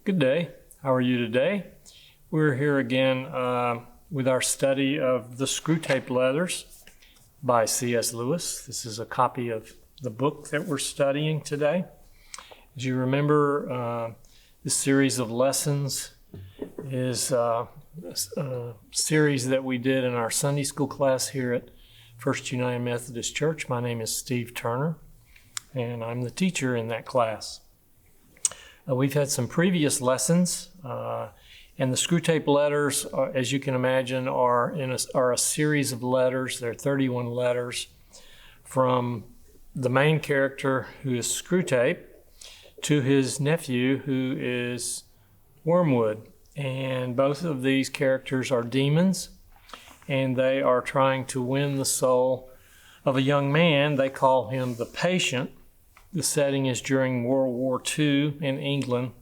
Good day. How are you today? We're here again with our study of the Screwtape Letters by C.S. Lewis. This is a copy of the book that we're studying today. As you remember, this series of lessons is a series that we did in our Sunday School class here at First United Methodist Church. My name is Steve Turner, and I'm the teacher in that class. We've had some previous lessons, and the Screwtape Letters, as you can imagine, are a series of letters. There are 31 letters from the main character, who is Screwtape, to his nephew, who is Wormwood. And both of these characters are demons, and they are trying to win the soul of a young man. They call him the patient. The setting is during World War II in England.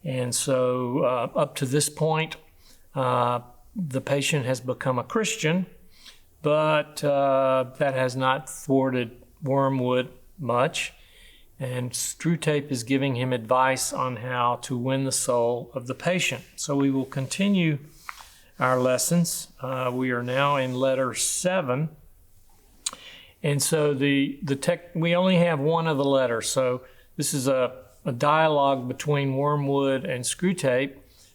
And so up to this point, the patient has become a Christian, but that has not thwarted Wormwood much. And Screwtape is giving him advice on how to win the soul of the patient. So we will continue our lessons. We are now in letter 7. And so we only have one of the letters. So this is a dialogue between Wormwood and Screwtape,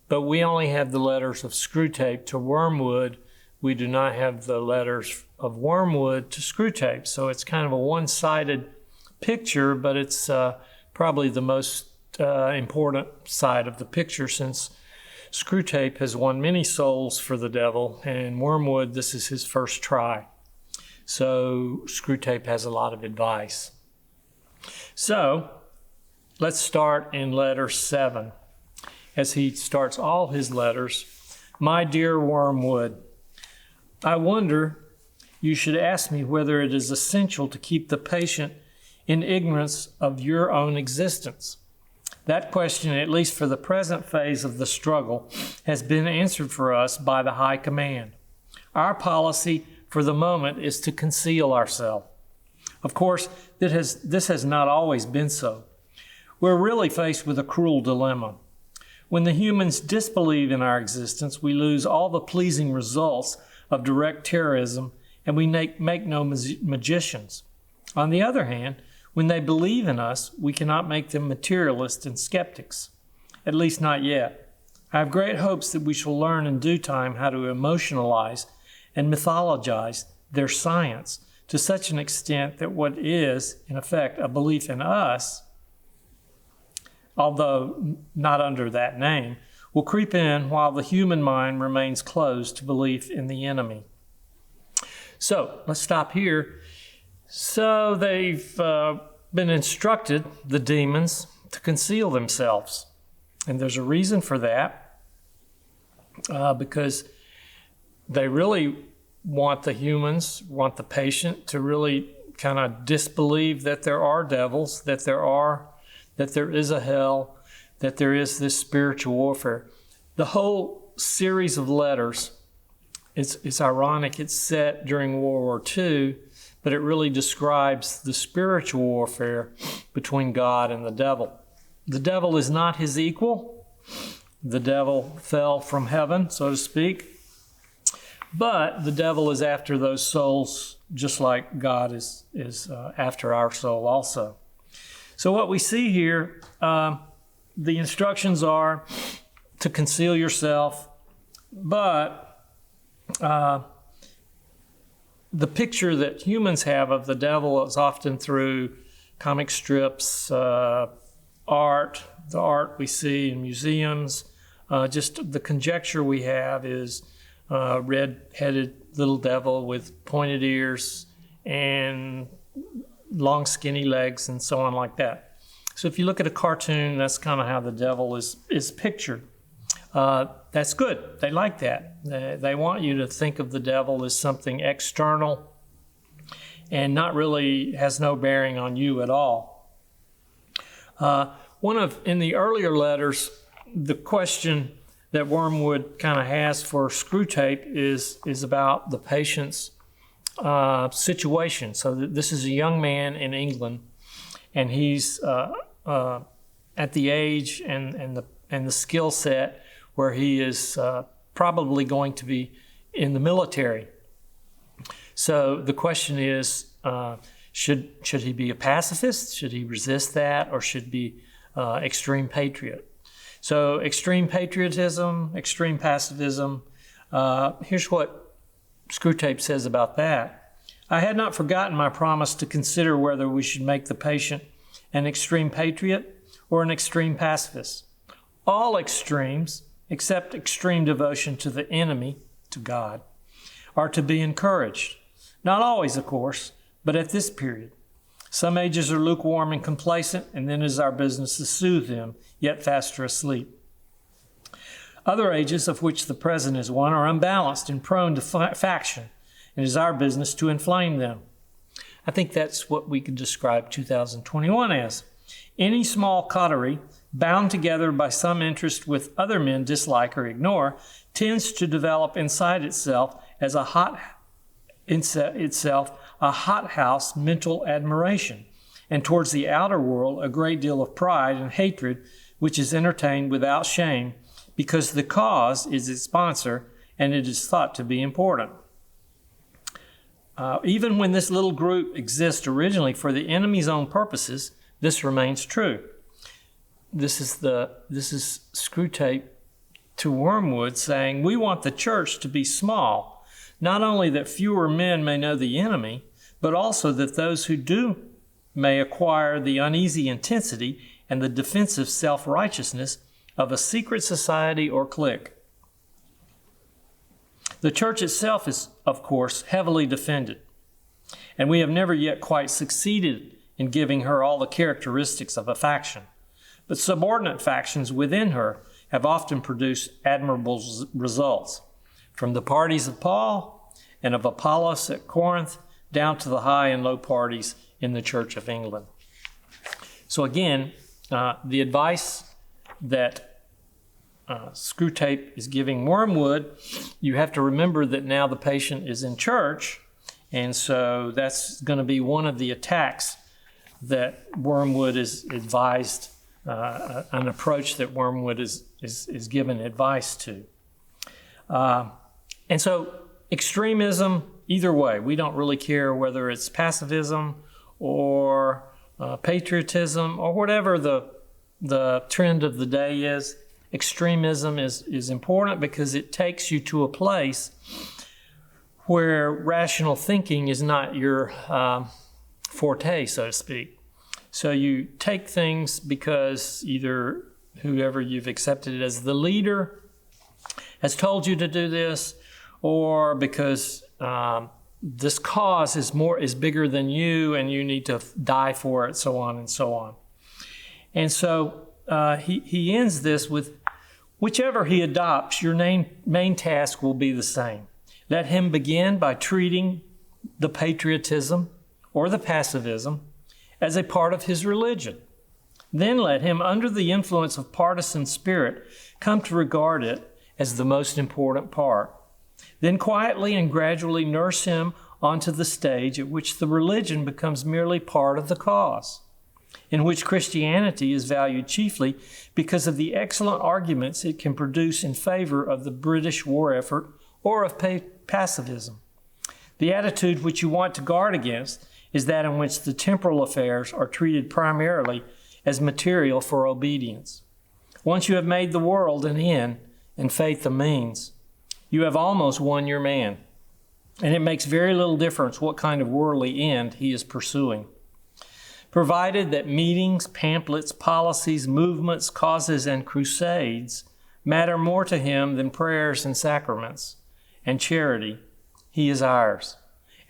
but we only have the letters of Screwtape to Wormwood. We do not have the letters of Wormwood to Screwtape. So it's kind of a one-sided picture, but it's probably the most important side of the picture, since Screwtape has won many souls for the devil, and Wormwood, this is his first try. So Screwtape has a lot of advice. So let's start in letter 7. As he starts all his letters, "My dear Wormwood, I wonder you should ask me whether it is essential to keep the patient in ignorance of your own existence. That question, at least for the present phase of the struggle, has been answered for us by the High Command. Our policy for the moment is to conceal ourselves. Of course, this has not always been so. We're really faced with a cruel dilemma. When the humans disbelieve in our existence, we lose all the pleasing results of direct terrorism, and we make no magicians. On the other hand, when they believe in us, we cannot make them materialists and skeptics, at least not yet. I have great hopes that we shall learn in due time how to emotionalize and mythologize their science to such an extent that what is, in effect, a belief in us, although not under that name, will creep in while the human mind remains closed to belief in the enemy." So let's stop here. So they've been instructed, the demons, to conceal themselves. And there's a reason for that, because they really want the humans, want the patient to really kind of disbelieve that there are devils, that there is a hell, that there is this spiritual warfare. The whole series of letters, it's ironic, it's set during World War II, but it really describes the spiritual warfare between God and the devil. The devil is not his equal. The devil fell from heaven, so to speak. But the devil is after those souls, just like God is after our soul also. So what we see here, the instructions are to conceal yourself, but the picture that humans have of the devil is often through comic strips, art, the art we see in museums. Just the conjecture we have is red-headed little devil with pointed ears and long skinny legs and so on like that. So if you look at a cartoon, that's kind of how the devil is pictured. That's good. They like that. They want you to think of the devil as something external and not really has no bearing on you at all. In the earlier letters, the question that Wormwood kind of has for Screwtape is about the patient's situation. So this is a young man in England, and he's at the age and the skill set where he is probably going to be in the military. So the question is, should he be a pacifist? Should he resist that, or should be extreme patriot? So extreme patriotism, extreme pacifism. Here's what Screwtape says about that. I had not forgotten my promise to consider whether we should make the patient an extreme patriot or an extreme pacifist. All extremes, except extreme devotion to the enemy, to God, are to be encouraged. Not always, of course, but at this period. Some ages are lukewarm and complacent, and then it is our business to soothe them, yet faster asleep. Other ages, of which the present is one, are unbalanced and prone to faction, and it is our business to inflame them. I think that's what we could describe 2021 as. Any small coterie, bound together by some interest with other men dislike or ignore, tends to develop inside itself as a hothouse mental admiration, and towards the outer world a great deal of pride and hatred, which is entertained without shame, because the cause is its sponsor and it is thought to be important. Even when this little group exists originally for the enemy's own purposes, this remains true. This is Screwtape to Wormwood saying, we want the church to be small, not only that fewer men may know the enemy, but also that those who do may acquire the uneasy intensity and the defensive self-righteousness of a secret society or clique. The church itself is, of course, heavily defended, and we have never yet quite succeeded in giving her all the characteristics of a faction. But subordinate factions within her have often produced admirable results, from the parties of Paul and of Apollos at Corinth down to the high and low parties in the Church of England. So again, the advice that Screwtape is giving Wormwood, you have to remember that now the patient is in church, and so that's going to be one of the attacks that Wormwood is advised, an approach that Wormwood is given advice to. And so extremism, either way, we don't really care whether it's pacifism or patriotism or whatever the trend of the day is. Extremism is important because it takes you to a place where rational thinking is not your forte, so to speak. So you take things because either whoever you've accepted as the leader has told you to do this, or because this cause is bigger than you and you need to die for it, so on and so on. And so he ends this with, whichever he adopts, your main task will be the same. Let him begin by treating the patriotism or the pacifism as a part of his religion. Then let him, under the influence of partisan spirit, come to regard it as the most important part. Then quietly and gradually nurse him onto the stage at which the religion becomes merely part of the cause, in which Christianity is valued chiefly because of the excellent arguments it can produce in favor of the British war effort or of pacifism. The attitude which you want to guard against is that in which the temporal affairs are treated primarily as material for obedience. Once you have made the world an end and faith a means, you have almost won your man, and it makes very little difference what kind of worldly end he is pursuing. Provided that meetings, pamphlets, policies, movements, causes, and crusades matter more to him than prayers and sacraments and charity, he is ours.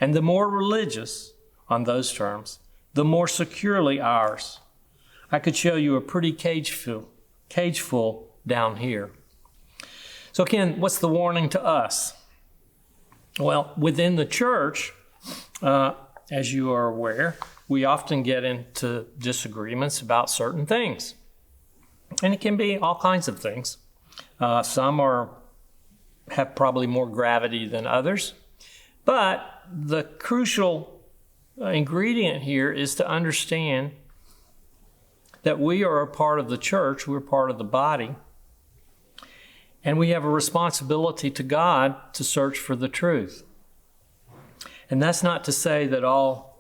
And the more religious, on those terms, the more securely ours. I could show you a pretty cage full down here. So again, what's the warning to us? Well, within the church, as you are aware, we often get into disagreements about certain things. And it can be all kinds of things. Some have probably more gravity than others. But the crucial ingredient here is to understand that we are a part of the church, we're part of the body, and we have a responsibility to God to search for the truth. And that's not to say that all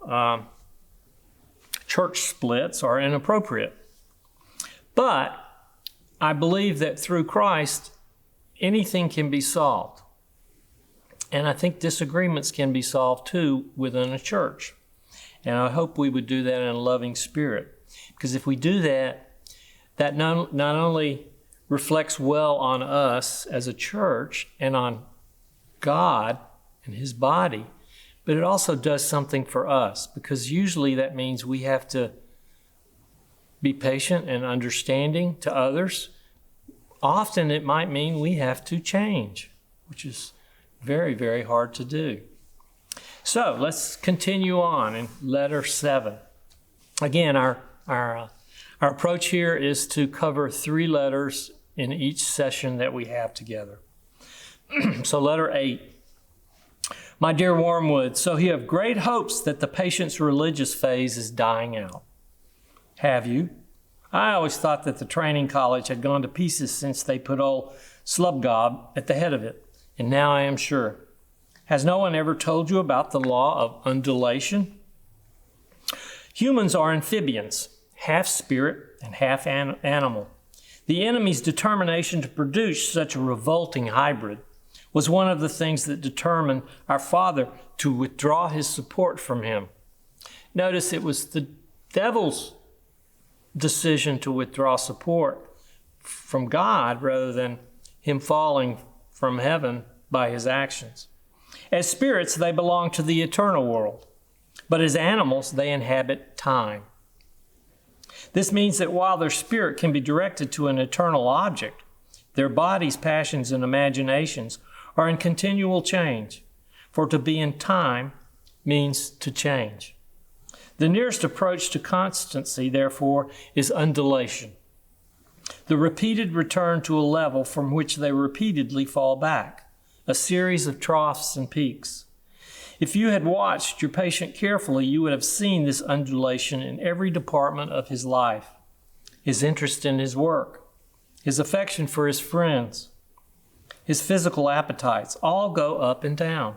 church splits are inappropriate. But I believe that through Christ, anything can be solved. And I think disagreements can be solved too within a church. And I hope we would do that in a loving spirit. Because if we do that, that not only reflects well on us as a church and on God and His body, but it also does something for us. Because usually that means we have to be patient and understanding to others. Often it might mean we have to change, which is very, very hard to do. So let's continue on in letter 7. Again, our approach here is to cover 3 letters in each session that we have together. So letter 8. My dear Wormwood, so you have great hopes that the patient's religious phase is dying out. Have you? I always thought that the training college had gone to pieces since they put old Slubgob at the head of it. And now I am sure. Has no one ever told you about the law of undulation? Humans are amphibians, half spirit and half animal. The enemy's determination to produce such a revolting hybrid was one of the things that determined our Father to withdraw His support from Him. Notice it was the devil's decision to withdraw support from God rather than Him falling from heaven by His actions. As spirits, they belong to the eternal world, but as animals, they inhabit time. This means that while their spirit can be directed to an eternal object, their bodies, passions, and imaginations are in continual change, for to be in time means to change. The nearest approach to constancy, therefore, is undulation, the repeated return to a level from which they repeatedly fall back, a series of troughs and peaks. If you had watched your patient carefully, you would have seen this undulation in every department of his life. His interest in his work, his affection for his friends, his physical appetites all go up and down.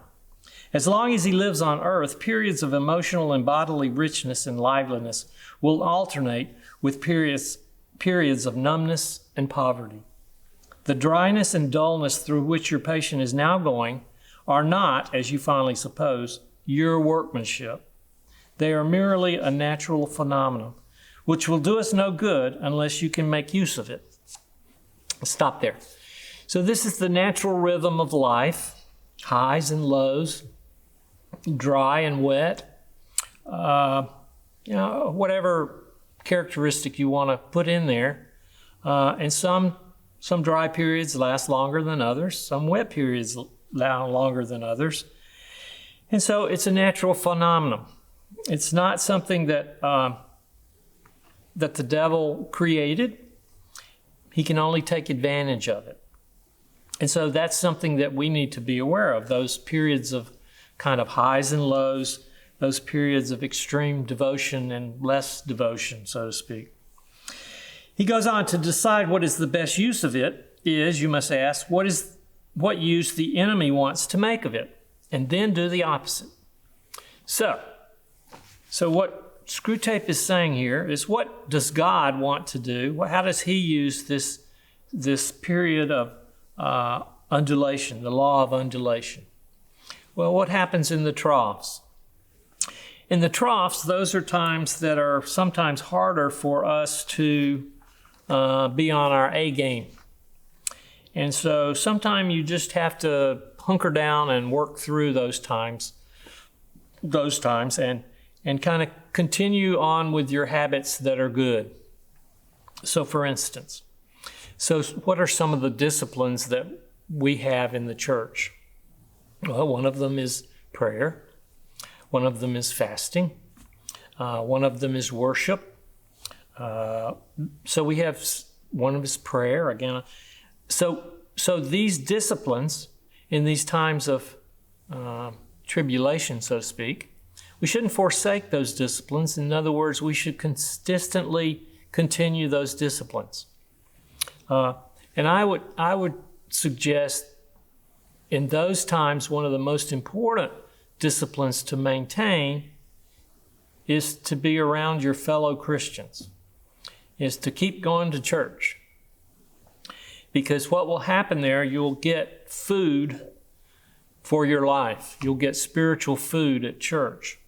As long as he lives on earth, periods of emotional and bodily richness and liveliness will alternate with periods of numbness and poverty. The dryness and dullness through which your patient is now going are not, as you fondly suppose, your workmanship. They are merely a natural phenomenon, which will do us no good unless you can make use of it. Stop there. So this is the natural rhythm of life, highs and lows, dry and wet, whatever characteristic you want to put in there. And some dry periods last longer than others. Some wet periods last longer than others. And so it's a natural phenomenon. It's not something that the devil created. He can only take advantage of it. And so that's something that we need to be aware of, those periods of kind of highs and lows, those periods of extreme devotion and less devotion, so to speak. He goes on to decide what is the best use of it is, you must ask, what use the enemy wants to make of it, and then do the opposite. So what Screwtape is saying here is, what does God want to do? How does He use this period of undulation, the law of undulation? Well, what happens in the troughs? In the troughs, those are times that are sometimes harder for us to be on our A game. And so sometimes you just have to hunker down and work through those times and kind of continue on with your habits that are good. So for instance, what are some of the disciplines that we have in the church? Well, one of them is prayer. One of them is fasting. One of them is worship. So we have one of is prayer again. So these disciplines in these times of tribulation, so to speak, we shouldn't forsake those disciplines. In other words, we should consistently continue those disciplines. And I would suggest in those times, one of the most important disciplines to maintain is to be around your fellow Christians, is to keep going to church. Because what will happen there, you'll get food for your life. You'll get spiritual food at church.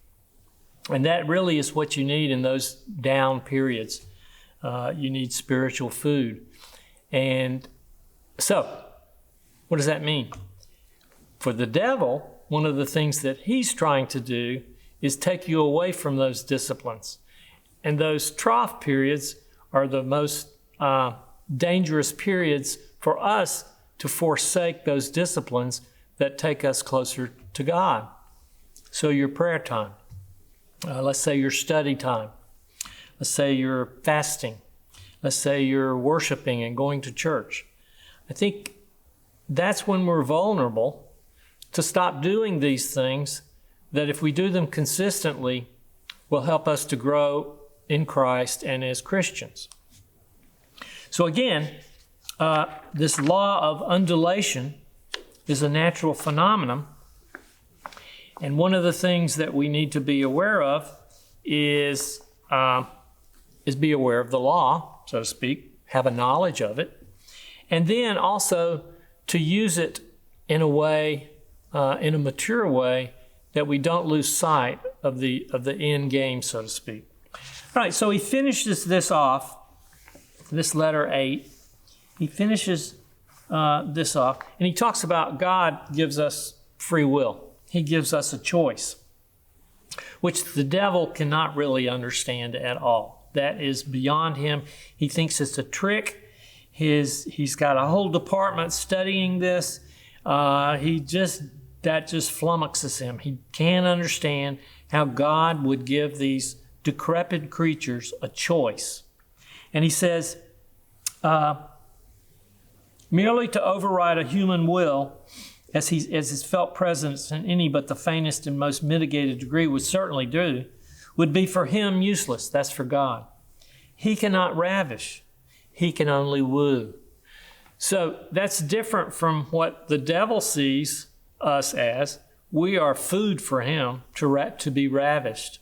And that really is what you need in those down periods. You need spiritual food. And so, what does that mean? For the devil, one of the things that he's trying to do is take you away from those disciplines. And those trough periods are the most dangerous periods for us to forsake those disciplines that take us closer to God. So your prayer time, let's say your study time, let's say you're fasting, let's say you're worshiping and going to church. I think that's when we're vulnerable to stop doing these things that, if we do them consistently, will help us to grow in Christ and as Christians. So again, this law of undulation is a natural phenomenon. And one of the things that we need to be aware of is be aware of the law, so to speak, have a knowledge of it, and then also to use it in a way, in a mature way, that we don't lose sight of the end game, so to speak. All right, so he finishes this off, this letter 8. He finishes this off, and he talks about God gives us free will. He gives us a choice, which the devil cannot really understand at all. That is beyond him. He thinks it's a trick. He's got a whole department studying this. That just flummoxes him. He can't understand how God would give these decrepit creatures a choice. And he says, merely to override a human will, as his felt presence in any but the faintest and most mitigated degree would certainly do, would be for him useless. That's for God. He cannot ravish. He can only woo. So that's different from what the devil sees us as. We are food for him to be ravished.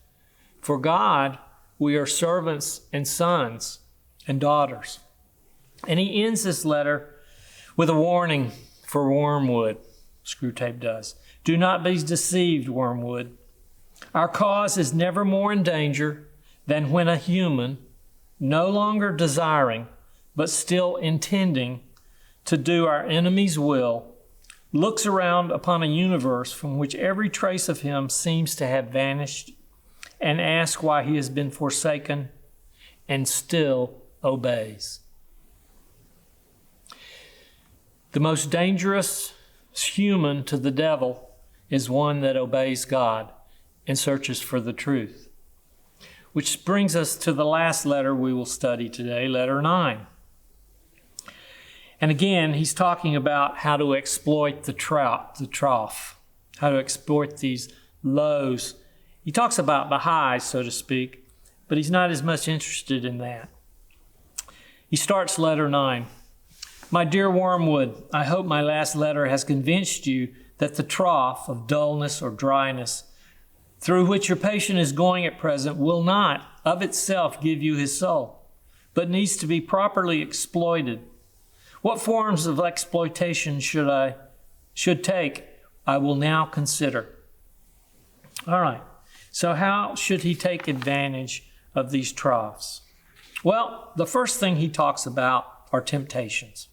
For God, we are servants and sons and daughters. And he ends this letter with a warning for Wormwood. Screwtape does. Do not be deceived, Wormwood. Our cause is never more in danger than when a human, no longer desiring, but still intending to do our enemy's will, looks around upon a universe from which every trace of him seems to have vanished, and asks why he has been forsaken, and still obeys. The most dangerous human to the devil is one that obeys God and searches for the truth. Which brings us to the last letter we will study today, letter 9. And again, he's talking about how to exploit the trough, how to exploit these lows. He talks about the highs, so to speak, but he's not as much interested in that. He starts letter 9. My dear Wormwood, I hope my last letter has convinced you that the trough of dullness or dryness through which your patient is going at present will not of itself give you his soul, but needs to be properly exploited. What forms of exploitation should take, I will now consider. All right, so how should he take advantage of these troughs? Well, the first thing he talks about are temptations.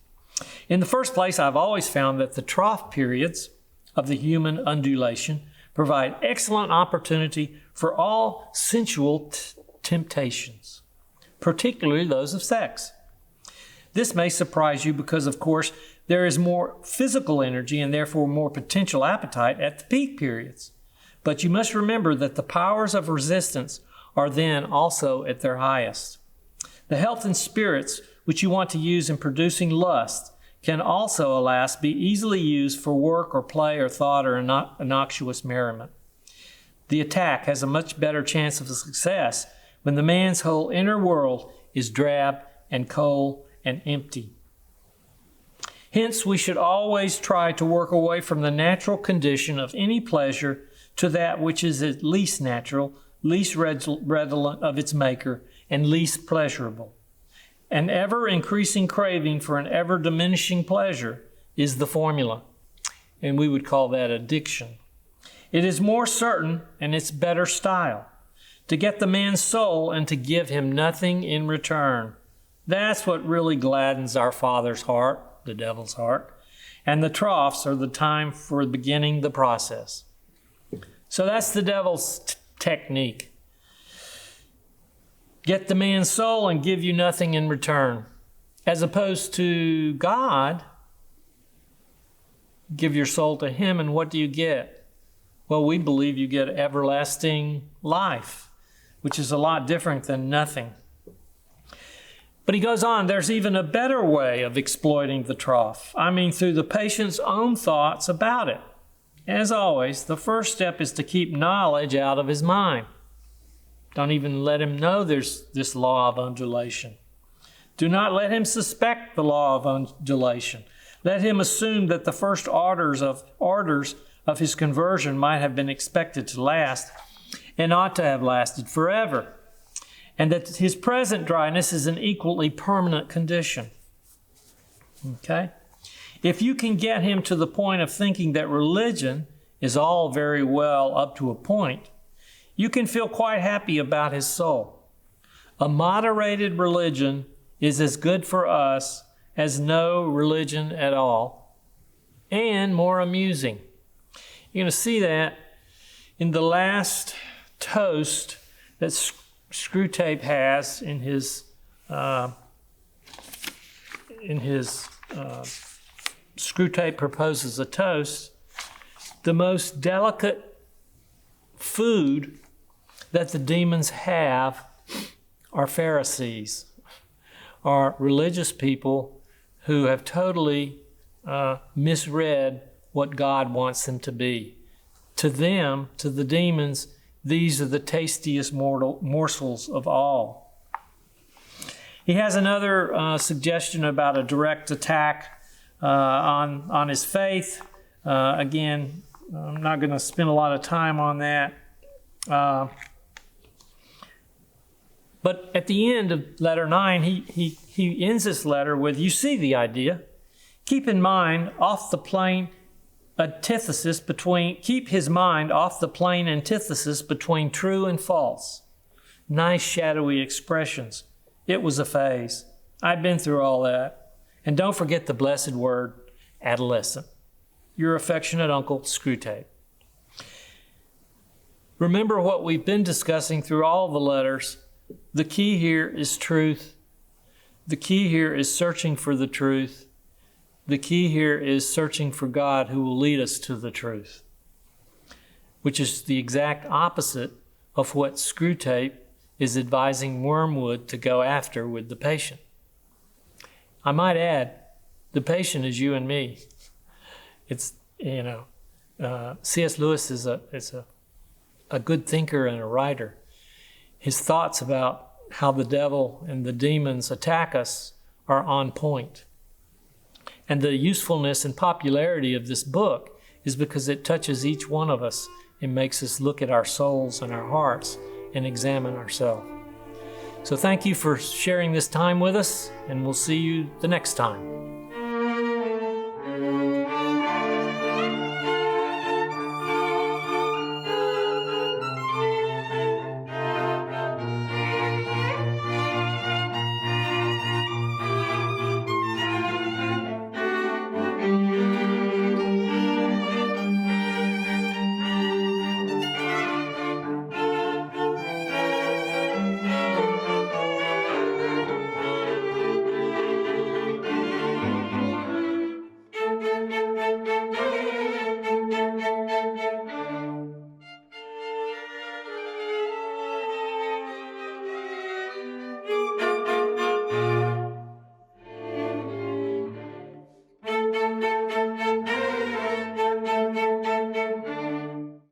In the first place, I've always found that the trough periods of the human undulation provide excellent opportunity for all sensual temptations, particularly those of sex. This may surprise you because, of course, there is more physical energy and therefore more potential appetite at the peak periods. But you must remember that the powers of resistance are then also at their highest. The health and spirits which you want to use in producing lust can also, alas, be easily used for work or play or thought or innocuous merriment. The attack has a much better chance of success when the man's whole inner world is drab and cold and empty. Hence, we should always try to work away from the natural condition of any pleasure to that which is at least natural, least redolent of its maker, and least pleasurable. An ever-increasing craving for an ever-diminishing pleasure is the formula, and we would call that addiction. It is more certain, and it's better style, to get the man's soul and to give him nothing in return. That's what really gladdens our Father's heart, the devil's heart, and the troughs are the time for beginning the process. So that's the devil's technique. Get the man's soul and give you nothing in return. As opposed to God, give your soul to him, and what do you get? Well, we believe you get everlasting life, which is a lot different than nothing. But he goes on, there's even a better way of exploiting the trough. I mean, through the patient's own thoughts about it. As always, the first step is to keep knowledge out of his mind. Don't even let him know there's this law of undulation. Do not let him suspect the law of undulation. Let him assume that the first orders of his conversion might have been expected to last and ought to have lasted forever, and that his present dryness is an equally permanent condition. Okay? If you can get him to the point of thinking that religion is all very well up to a point, you can feel quite happy about his soul. A moderated religion is as good for us as no religion at all, and more amusing. You're going to see that in the last toast that Screwtape has in his Screwtape proposes a toast. The most delicate food that the demons have are Pharisees, are religious people who have totally misread what God wants them to be. To them, to the demons, these are the tastiest morsels of all. He has another suggestion about a direct attack on his faith. Again, I'm not going to spend a lot of time on that. But at the end of letter 9, he ends this letter with, you see the idea. Keep his mind off the plain antithesis between true and false. Nice shadowy expressions. It was a phase. I've been through all that. And don't forget the blessed word, adolescent. Your affectionate uncle, Screwtape. Remember what we've been discussing through all the letters. The key here is truth. The key here is searching for the truth. The key here is searching for God who will lead us to the truth, which is the exact opposite of what Screwtape is advising Wormwood to go after with the patient. I might add, the patient is you and me. It's, C.S. Lewis is a good thinker and a writer. His thoughts about how the devil and the demons attack us are on point. And the usefulness and popularity of this book is because it touches each one of us and makes us look at our souls and our hearts and examine ourselves. So thank you for sharing this time with us, and we'll see you the next time.